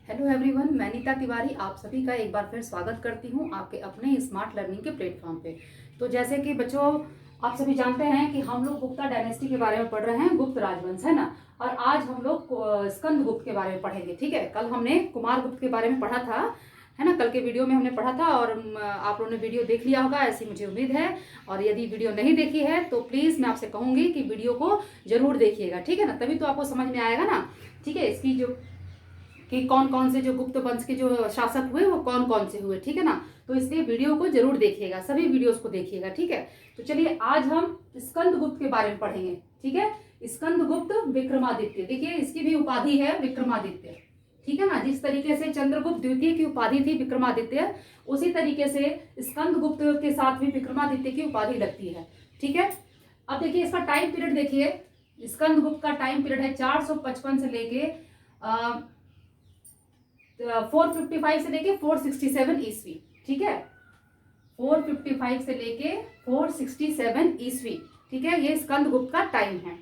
Hello everyone, मैं नीता तिवारी आप सभी का एक बार फिर स्वागत करती हूँ आपके अपने स्मार्ट लर्निंग के प्लेटफॉर्म पे। तो जैसे कि बच्चों, आप सभी जानते हैं कि हम लोग गुप्ता डायनेस्टी के बारे में पढ़ रहे हैं, गुप्त राजवंश, है ना। और आज हम लोग स्कंद गुप्त के बारे में पढ़ेंगे। ठीक है, कल हमने कुमार गुप्त के बारे में पढ़ा था, है ना। कल के वीडियो में हमने पढ़ा था और आप लोगों ने वीडियो देख लिया होगा, ऐसी मुझे उम्मीद है। और यदि वीडियो नहीं देखी है तो प्लीज़ मैं आपसे कहूँगी कि वीडियो को जरूर देखिएगा, ठीक है ना। तभी तो आपको समझ में आएगा ना, ठीक है, इसकी जो कि कौन कौन से जो गुप्त वंश के जो शासक हुए वो कौन कौन से हुए, ठीक है ना। तो इसलिए वीडियो को जरूर देखिएगा, सभी वीडियोस को देखिएगा, ठीक है। तो चलिए आज हम स्कंद गुप्त के बारे में पढ़ेंगे, ठीक है। स्कंद गुप्त विक्रमादित्य, देखिए इसकी भी उपाधि है विक्रमादित्य, ठीक है ना। जिस तरीके से चंद्रगुप्त द्वितीय की उपाधि थी विक्रमादित्य, उसी तरीके से स्कंद गुप्त के साथ भी विक्रमादित्य की उपाधि लगती है, ठीक है। अब देखिए इसका टाइम पीरियड देखिए, स्कंद गुप्त का टाइम पीरियड है 455 से लेके 455 से लेके 467 ईस्वी, ठीक है। 455 से लेके 467 ईस्वी, ठीक है, ये स्कंद गुप्त का टाइम है।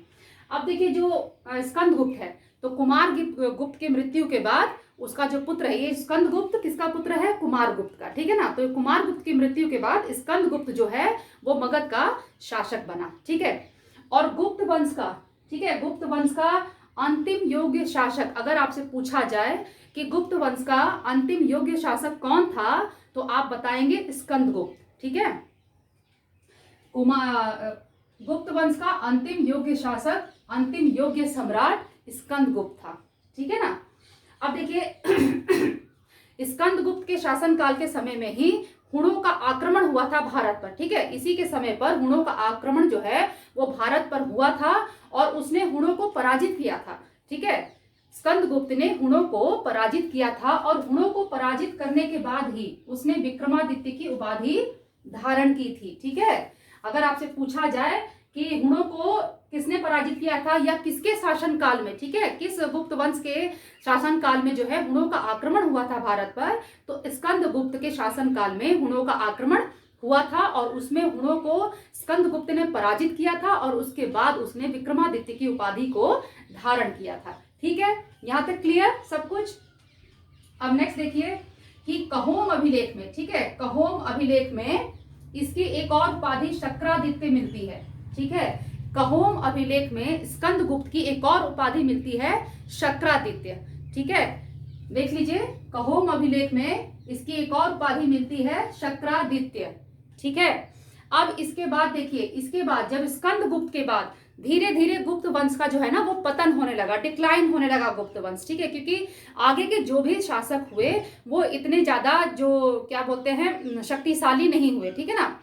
अब देखिए जो स्कंद गुप्त है, तो कुमार गुप्त की मृत्यु के बाद उसका जो पुत्र है, ये स्कंद गुप्त किसका पुत्र है? कुमार गुप्त का, ठीक है ना। तो कुमार गुप्त की मृत्यु के बाद स्कंद गुप्त जो है वो मगध का शासक बना, ठीक है। और गुप्त वंश का, ठीक है, गुप्त वंश का अंतिम योग्य शासक, अगर आपसे पूछा जाए कि गुप्त वंश का अंतिम योग्य शासक कौन था, तो आप बताएंगे स्कंदगुप्त, ठीक है। गुप्त वंश का अंतिम योग्य शासक, अंतिम योग्य सम्राट स्कंदगुप्त था, ठीक है ना। अब देखिए स्कंदगुप्त के शासनकाल के समय में ही हुणों का आक्रमण हुआ था भारत पर, ठीक है। इसी के समय पर हुणों का आक्रमण जो है वो भारत पर हुआ था और उसने हुणों को पराजित किया था, ठीक है। स्कंदगुप्त ने हुणों को पराजित किया था और हुणों को पराजित करने के बाद ही उसने विक्रमादित्य की उपाधि धारण की थी, ठीक है। अगर आपसे पूछा जाए कि हुणों को किसने पराजित किया था या किसके शासन काल में, ठीक है, किस गुप्त वंश के शासन काल में जो है हुणों का आक्रमण हुआ था भारत पर, तो स्कंदगुप्त के शासन काल में हुणों का आक्रमण हुआ था और उसमें हुणों को स्कंदगुप्त ने पराजित किया था और उसके बाद उसने विक्रमादित्य की उपाधि को धारण किया था, ठीक है। यहां तक क्लियर सब कुछ। अब नेक्स्ट देखिए कि कहोम अभिलेख में, ठीक है, कहोम अभिलेख में इसकी एक और उपाधि शक्रादित्य मिलती है, ठीक है। कहोम अभिलेख में स्कंदगुप्त की एक और उपाधि मिलती है शक्रादित्य, ठीक है। देख लीजिए कहोम अभिलेख में इसकी एक और उपाधि मिलती है शक्रादित्य, ठीक है। अब इसके बाद देखिए, इसके बाद जब स्कंदगुप्त के बाद धीरे धीरे गुप्त वंश का जो है ना वो पतन होने लगा, डिक्लाइन होने लगा गुप्त वंश, ठीक है। क्योंकि आगे के जो भी शासक हुए वो इतने ज्यादा जो क्या बोलते हैं शक्तिशाली नहीं हुए, ठीक है ना।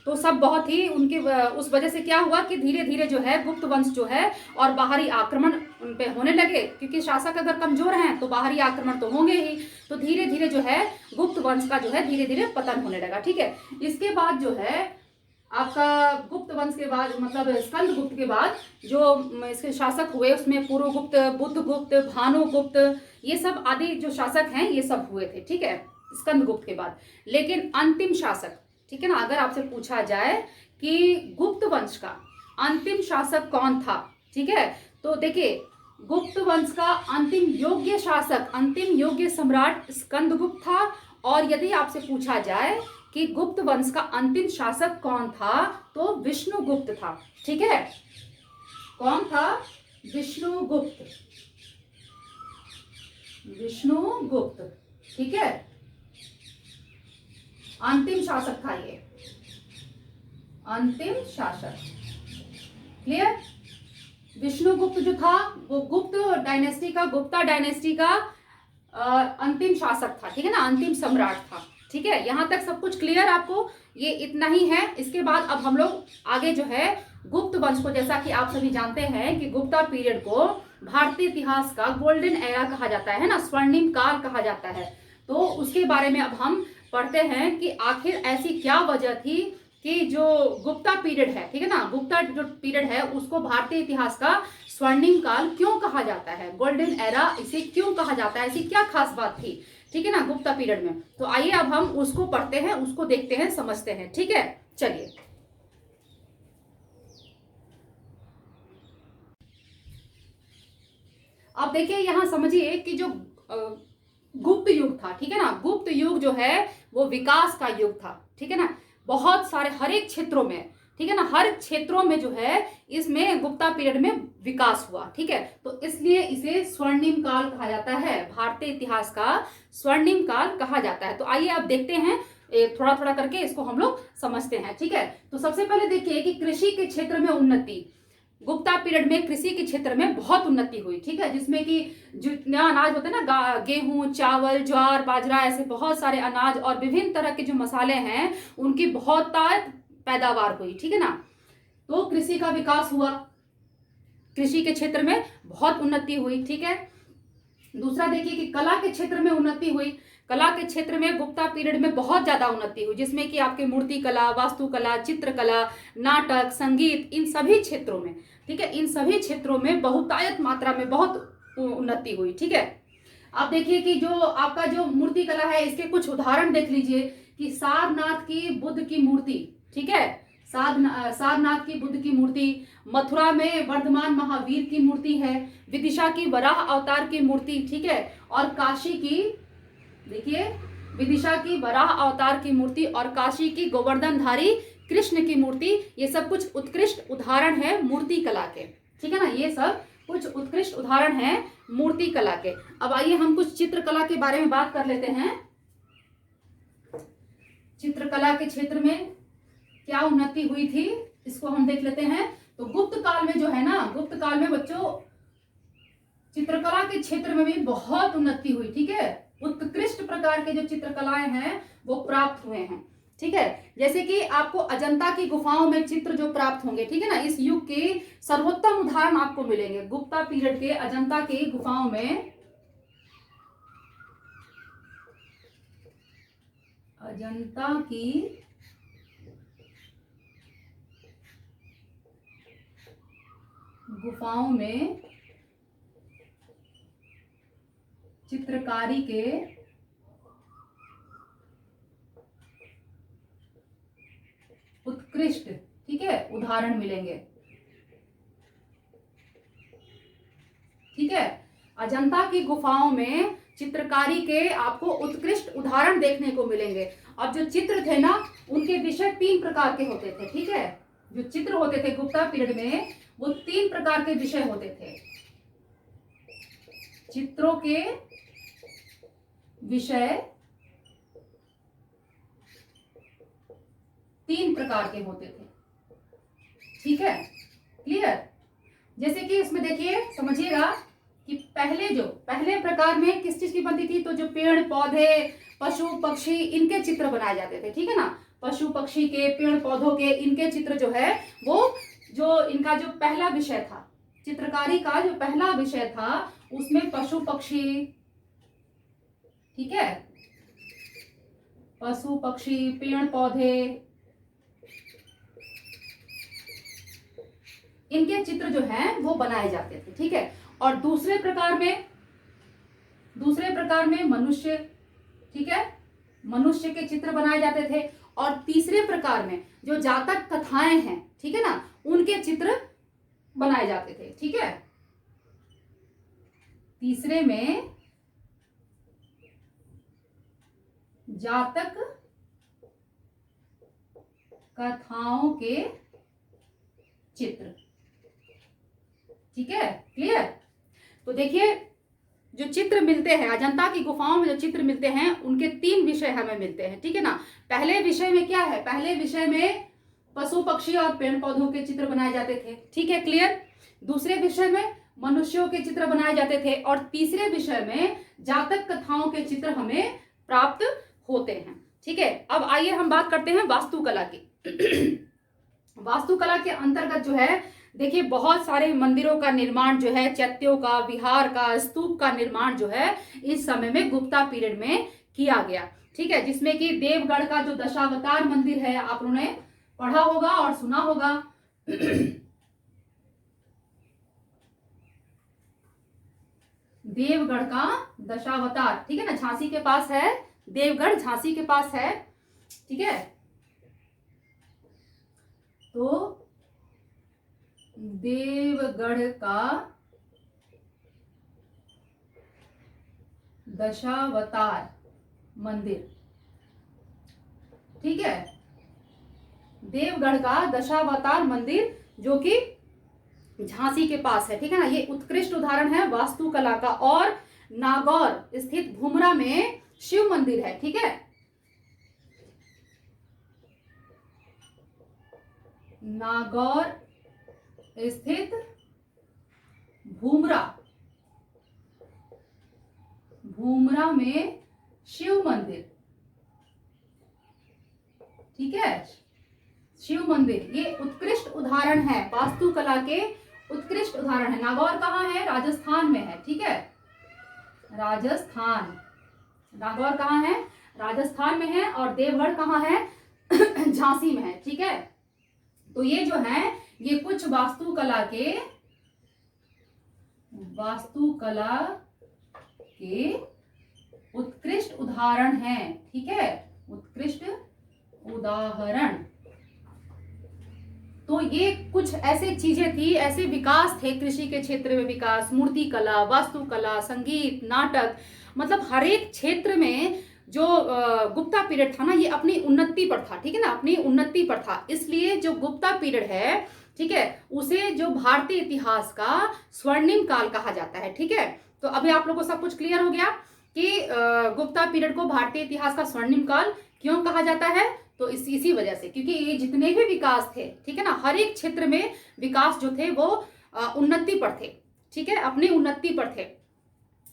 तो सब बहुत ही उनके उस वजह से क्या हुआ कि धीरे धीरे जो है गुप्त वंश जो है और बाहरी आक्रमण उन पे होने लगे, क्योंकि शासक अगर कमजोर हैं तो बाहरी आक्रमण तो होंगे ही। तो धीरे धीरे जो है गुप्त वंश का जो है धीरे धीरे पतन होने लगा, ठीक है। इसके बाद जो है आपका गुप्त वंश के बाद मतलब स्कंदगुप्त के बाद जो इसके शासक हुए उसमें पुरुगुप्त, बुद्धगुप्त, भानुगुप्त, ये सब आदि जो शासक हैं ये सब हुए थे, ठीक है, स्कंदगुप्त के बाद। लेकिन अंतिम शासक, ठीक है ना, अगर आपसे पूछा जाए कि गुप्त वंश का अंतिम शासक कौन था, ठीक है, तो देखिए गुप्त वंश का अंतिम योग्य शासक, अंतिम योग्य सम्राट स्कंदगुप्त था। और यदि आपसे पूछा जाए कि गुप्त वंश का अंतिम शासक कौन था, तो विष्णुगुप्त था, ठीक है। कौन था? विष्णुगुप्त, विष्णुगुप्त, ठीक है, अंतिम शासक था ये, अंतिम शासक, क्लियर। विष्णुगुप्त जो था वो गुप्त डायनेस्टी का, गुप्ता डायनेस्टी का अंतिम शासक था, ठीक है ना, अंतिम सम्राट था, ठीक है। यहां तक सब कुछ क्लियर आपको, ये इतना ही है। इसके बाद अब हम लोग आगे जो है गुप्त वंश को, जैसा कि आप सभी जानते हैं कि गुप्ता पीरियड को भारतीय इतिहास का गोल्डन एरा कहा जाता है ना, स्वर्णिम काल कहा जाता है। तो उसके बारे में अब हम पढ़ते हैं कि आखिर ऐसी क्या वजह थी कि जो गुप्ता पीरियड है, ठीक है ना, गुप्ता जो पीरियड है उसको भारतीय इतिहास का स्वर्णिम काल क्यों कहा जाता है, गोल्डन एरा इसे क्यों कहा जाता है, ऐसी क्या खास बात थी, ठीक है ना, गुप्ता पीरियड में। तो आइए अब हम उसको पढ़ते हैं, उसको देखते हैं, समझते हैं, ठीक है। चलिए अब देखिए यहां समझिए कि जो गुप्त युग था, ठीक है ना। गुप्त युग जो है वो विकास का युग था, ठीक है ना। बहुत सारे हर एक क्षेत्रों में, ठीक है ना, हर क्षेत्रों में जो है इसमें गुप्ता पीरियड में विकास हुआ, ठीक है। तो इसलिए इसे स्वर्णिम काल कहा जाता है, भारतीय इतिहास का स्वर्णिम काल कहा जाता है। तो आइए अब देखते हैं, थोड़ा थोड़ा करके इसको हम लोग समझते हैं, ठीक है। तो सबसे पहले देखिए कि कृषि के क्षेत्र में उन्नति, गुप्ता पीरियड में कृषि के क्षेत्र में बहुत उन्नति हुई, ठीक है, जिसमें कि जितना अनाज होता है ना, गेहूं, चावल, ज्वार, बाजरा, ऐसे बहुत सारे अनाज और विभिन्न तरह के जो मसाले हैं उनकी बहुत पैदावार हुई, ठीक है ना। तो कृषि का विकास हुआ, कृषि के क्षेत्र में बहुत उन्नति हुई, ठीक है। दूसरा देखिए कि कला के क्षेत्र में उन्नति हुई, कला के क्षेत्र में गुप्ता पीरियड में बहुत ज्यादा उन्नति हुई, जिसमें कि आपके मूर्ति कला, वास्तुकला, चित्रकला, नाटक, संगीत, इन सभी क्षेत्रों में, ठीक है, इन सभी क्षेत्रों में बहुतायत मात्रा में बहुत उन्नति हुई, ठीक है। अब देखिए कि जो आपका जो मूर्ति कला है इसके कुछ उदाहरण देख लीजिए कि सारनाथ की बुद्ध की मूर्ति, ठीक है, सारनाथ की बुद्ध की मूर्ति, मथुरा में वर्धमान महावीर की मूर्ति है, विदिशा की वराह अवतार की मूर्ति, ठीक है, और काशी की, देखिए, विदिशा की वराह अवतार की मूर्ति और काशी की गोवर्धनधारी कृष्ण की मूर्ति, ये सब कुछ उत्कृष्ट उदाहरण है मूर्ति कला के, ठीक है ना। ये सब कुछ उत्कृष्ट उदाहरण है मूर्ति कला के। अब आइए हम कुछ चित्रकला के बारे में बात कर लेते हैं। चित्रकला के क्षेत्र में क्या उन्नति हुई थी इसको हम देख लेते हैं। तो गुप्त काल में जो है ना, गुप्त काल में बच्चों चित्रकला के क्षेत्र में भी बहुत उन्नति हुई, ठीक है। उत्कृष्ट प्रकार के जो चित्रकलाएं हैं वो प्राप्त हुए हैं, ठीक है। जैसे कि आपको अजंता की गुफाओं में चित्र जो प्राप्त होंगे, ठीक है ना, इस युग के सर्वोत्तम उदाहरण आपको मिलेंगे गुप्ता पीरियड के अजंता की गुफाओं में। अजंता की गुफाओं में चित्रकारी के उत्कृष्ट, ठीक है, उदाहरण मिलेंगे, ठीक है। अजंता की गुफाओं में चित्रकारी के आपको उत्कृष्ट उदाहरण देखने को मिलेंगे। अब जो चित्र थे ना उनके विषय 3 प्रकार के होते थे, ठीक है। जो चित्र होते थे गुप्ता पीरियड में वो 3 प्रकार के विषय होते थे। चित्रों के विषय 3 प्रकार के होते थे, ठीक है, क्लियर। जैसे कि इसमें देखिए, समझिएगा कि पहले प्रकार में किस चीज की बनती थी, तो जो पेड़ पौधे, पशु पक्षी, इनके चित्र बनाए जाते थे, ठीक है ना। पशु पक्षी के, पेड़ पौधों के, इनके चित्र जो है वो, जो इनका जो पहला विषय था, चित्रकारी का जो पहला विषय था उसमें पशु पक्षी, ठीक है, पशु पक्षी, पेड़ पौधे, इनके चित्र जो हैं वो बनाए जाते थे, ठीक है। और दूसरे प्रकार में मनुष्य, ठीक है, मनुष्य के चित्र बनाए जाते थे। और तीसरे प्रकार में जो जातक कथाएं हैं, ठीक है ना, उनके चित्र बनाए जाते थे, ठीक है। तीसरे में जातक कथाओं के चित्र, ठीक है, क्लियर। तो देखिए जो चित्र मिलते हैं अजंता की गुफाओं में, जो चित्र मिलते हैं उनके 3 विषय हमें मिलते हैं, ठीक है ना। पहले विषय में क्या है, पहले विषय में पशु पक्षी और पेड़ पौधों के चित्र बनाए जाते थे, ठीक है, क्लियर। दूसरे विषय में मनुष्यों के चित्र बनाए जाते थे और तीसरे विषय में जातक कथाओं के चित्र हमें प्राप्त होते हैं, ठीक है। अब आइए हम बात करते हैं वास्तुकला की। वास्तुकला के अंतर्गत जो है देखिए बहुत सारे मंदिरों का निर्माण जो है, चैत्यों का, विहार का, स्तूप का निर्माण जो है इस समय में गुप्ता पीरियड में किया गया, ठीक है। जिसमें कि देवगढ़ का जो दशावतार मंदिर है आप लोगों ने पढ़ा होगा और सुना होगा। देवगढ़ का दशावतार, ठीक है ना, झांसी के पास है, देवगढ़ झांसी के पास है, ठीक है। तो देवगढ़ का दशावतार मंदिर, ठीक है, देवगढ़ का दशावतार मंदिर जो कि झांसी के पास है, ठीक है ना। ये उत्कृष्ट उदाहरण है वास्तुकला का। और नागौर स्थित भूमरा में शिव मंदिर है, ठीक है। नागौर स्थित भूमरा में शिव मंदिर, ठीक है, शिव मंदिर। ये उत्कृष्ट उदाहरण है वास्तुकला के, उत्कृष्ट उदाहरण है। नागौर कहाँ है? राजस्थान में है, ठीक है, राजस्थान। नागौर कहाँ है? राजस्थान में है। और देवगढ़ कहाँ है? झांसी में है, ठीक है। तो ये जो है ये कुछ वास्तुकला के उत्कृष्ट उदाहरण हैं, ठीक है, उत्कृष्ट उदाहरण। तो ये कुछ ऐसे चीजें थी, ऐसे विकास थे कृषि के क्षेत्र में, विकास, मूर्ति कला, वास्तुकला, संगीत, नाटक, मतलब हर एक क्षेत्र में जो गुप्ता पीरियड था ना, ये अपनी उन्नति पर था, ठीक है ना, अपनी उन्नति पर था। इसलिए जो गुप्ता पीरियड है, ठीक है, उसे जो भारतीय इतिहास का स्वर्णिम काल कहा जाता है, ठीक है। तो अभी आप लोगों को सब कुछ क्लियर हो गया कि गुप्ता पीरियड को भारतीय इतिहास का स्वर्णिम काल क्यों कहा जाता है। तो इसी वजह से, क्योंकि ये जितने भी विकास थे, ठीक है ना, हर एक क्षेत्र में विकास जो थे वो उन्नति पर थे, ठीक है, अपनी उन्नति पर थे,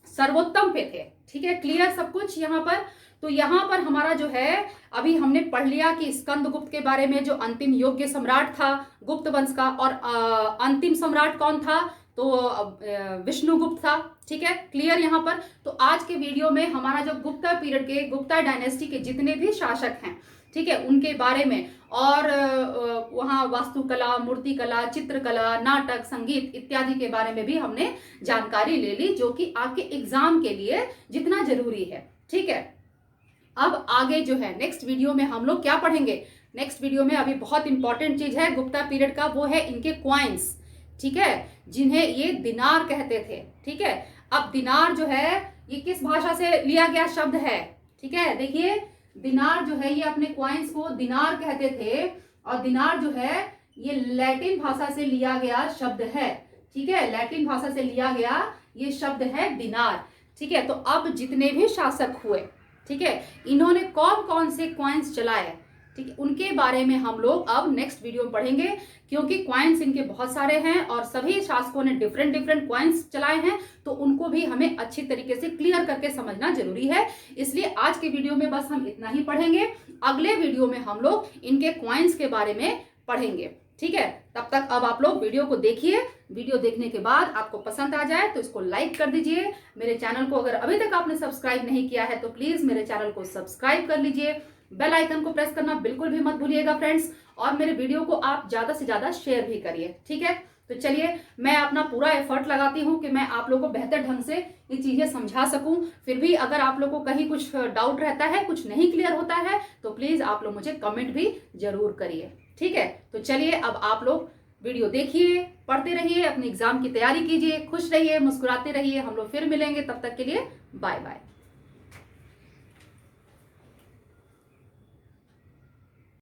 सर्वोत्तम पे थे, ठीक है। क्लियर सब कुछ यहाँ पर। तो यहाँ पर हमारा जो है अभी हमने पढ़ लिया कि स्कंदगुप्त के बारे में, जो अंतिम योग्य सम्राट था गुप्त वंश का। और अंतिम सम्राट कौन था? तो विष्णुगुप्त था, ठीक है, क्लियर यहाँ पर। तो आज के वीडियो में हमारा जो गुप्ता पीरियड के, गुप्ता डायनेस्टी के जितने भी शासक हैं, ठीक है, उनके बारे में, और वहाँ वास्तुकला, मूर्तिकला, चित्रकला, नाटक, संगीत इत्यादि के बारे में भी हमने जानकारी ले ली, जो कि आपके एग्जाम के लिए जितना जरूरी है, ठीक है। अब आगे जो है नेक्स्ट वीडियो में हम लोग क्या पढ़ेंगे? नेक्स्ट वीडियो में अभी बहुत इंपॉर्टेंट चीज है गुप्ता पीरियड का, वो है इनके क्वाइंस, ठीक है, जिन्हें ये दिनार कहते थे, ठीक है। अब दिनार जो है ये किस भाषा से लिया गया शब्द है, ठीक है, देखिए दिनार जो है ये अपने क्वाइंस को दिनार कहते थे। और दिनार जो है ये लैटिन भाषा से लिया गया शब्द है, ठीक है, लैटिन भाषा से लिया गया ये शब्द है दिनार, ठीक है। तो अब जितने भी शासक हुए, ठीक है, इन्होंने कौन कौन से क्वाइंस चलाए, ठीक है, उनके बारे में हम लोग अब नेक्स्ट वीडियो में पढ़ेंगे। क्योंकि क्वाइंस इनके बहुत सारे हैं और सभी शासकों ने डिफरेंट डिफरेंट क्वाइंस चलाए हैं, तो उनको भी हमें अच्छी तरीके से क्लियर करके समझना जरूरी है। इसलिए आज के वीडियो में बस हम इतना ही पढ़ेंगे। अगले वीडियो में हम लोग इनके क्वाइंस के बारे में पढ़ेंगे, ठीक है। तब तक अब आप लोग वीडियो को देखिए। वीडियो देखने के बाद आपको पसंद आ जाए तो इसको लाइक कर दीजिए। मेरे चैनल को अगर अभी तक आपने सब्सक्राइब नहीं किया है तो प्लीज मेरे चैनल को सब्सक्राइब कर लीजिए। बेल आइकन को प्रेस करना बिल्कुल भी मत भूलिएगा फ्रेंड्स। और मेरे वीडियो को आप ज्यादा से ज्यादा शेयर भी करिए, ठीक है। तो चलिए, मैं अपना पूरा एफर्ट लगाती हूँ कि मैं आप लोगों को बेहतर ढंग से ये चीजें समझा सकूं। फिर भी अगर आप लोगों को कहीं कुछ डाउट रहता है, कुछ नहीं क्लियर होता है, तो प्लीज आप लोग मुझे कमेंट भी जरूर करिए, ठीक है। तो चलिए, अब आप लोग वीडियो देखिए, पढ़ते रहिए, अपने एग्जाम की तैयारी कीजिए, खुश रहिए, मुस्कुराते रहिए। हम लोग फिर मिलेंगे, तब तक के लिए बाय बाय।